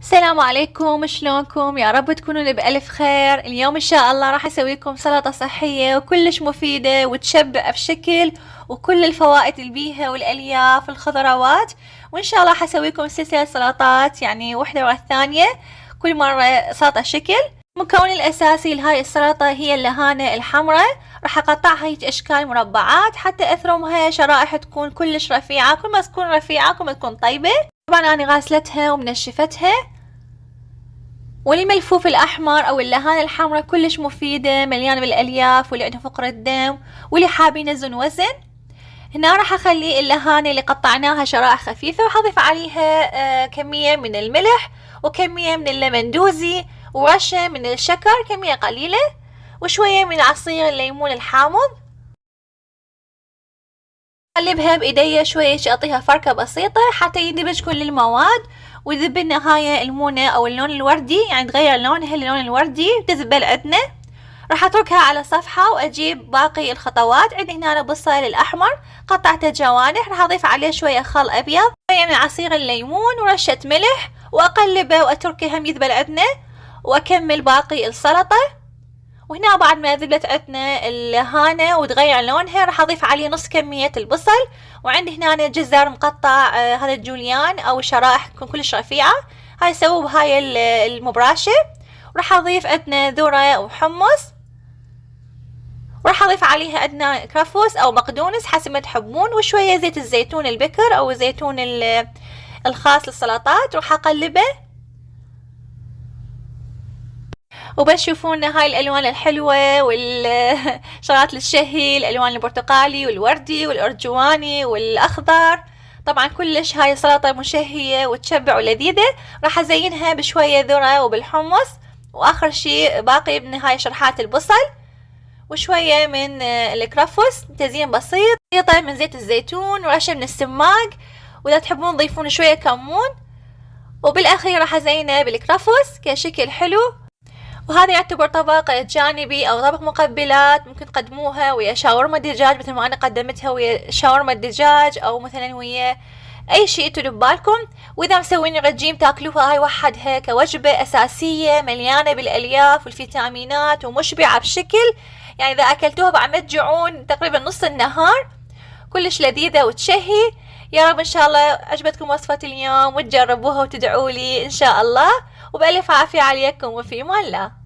السلام عليكم، شلونكم؟ يا رب تكونون بألف خير. اليوم إن شاء الله راح أسوي لكم سلطة صحية وكلش مفيدة وتشبع بشكل، وكل الفوائد اللي بيها والألياف والخضروات. وإن شاء الله راح أسوي لكم سلسلة سلطات يعني واحدة ورا الثانية، كل مرة سلطة شكل. المكون الأساسي لهاي السلطة هي اللهانة الحمراء، راح أقطعها هيك أشكال مربعات حتى أثرمها شرائح تكون كلش رفيعة. كل ما تكون رفيعة كل ما تكون طيبة. طبعا أنا غاسلتها ومنشفتها. والملفوف الأحمر أو اللهانة الحمراء كلش مفيدة، مليانة بالألياف، واللي عندهم فقر الدم واللي حابين ينزلون وزن. هنا راح أخلي اللهانة اللي قطعناها شرائح خفيفة، وراح أضيف عليها كمية من الملح وكمية من الليمندوزي ورشة من الشكر، كمية قليلة، وشوية من عصير الليمون الحامض. أقلبها بإيدي شوية، أعطيها فركة بسيطة حتى يندمج كل المواد، ويذب بالنهاية المونة أو اللون الوردي، يعني تغير لونها للون الوردي تذبل عندنا. راح أتركها على صفحة وأجيب باقي الخطوات. عندي هنا بصل الأحمر قطعته جوانح، راح أضيف عليه شوية خل أبيض، شوية من عصير الليمون ورشة ملح، وأقلبه وأتركه هم يذبل عندنا، وأكمل باقي السلطة. وهنا بعد ما ذبلت عندنا اللهانة وتغير لونها راح أضيف عليه نص كمية البصل. وعندي هنا جزر مقطع، هذا الجوليان أو شرائح تكون كلش رفيعة، هاي سووا بهاي المبراشة. وراح أضيف عندنا ذرة وحمص، وراح أضيف عليها عندنا كرفس أو بقدونس حسب ما تحبون، وشوية زيت الزيتون البكر أو زيتون الخاص للسلطات. وراح أقلبه وبس تشوفون هاي الالوان الحلوة والشغلات الشهي، الالوان البرتقالي والوردي والارجواني والاخضر. طبعا كلش هاي السلطة مشهية وتشبع ولذيذة. راح ازينها بشوية ذرة وبالحمص، واخر شي باقي من هاي شرحات البصل وشوية من الكرفس، تزيين بسيط، بسيطة من زيت الزيتون ورشة من السماق، واذا تحبون تضيفون شوية كمون. وبالاخير راح ازينه بالكرفس كشكل حلو. وهذا يعتبر طبق جانبي او طبق مقبلات، ممكن تقدموها ويا شاورما دجاج مثل ما انا قدمتها ويا شاورما الدجاج، او مثلا ويا اي شيء انتو ببالكم. واذا مسوين رجيم تاكلوها هاي وحدها كوجبة اساسية مليانة بالالياف والفيتامينات ومشبعة بشكل، يعني اذا اكلتوها بعد ما تجوعون تقريبا نص النهار. كلش لذيذة وتشهي. يا رب ان شاء الله عجبتكم وصفة اليوم وتجربوها وتدعوا لي ان شاء الله. وبألف عافية عليكم، وفي امان الله.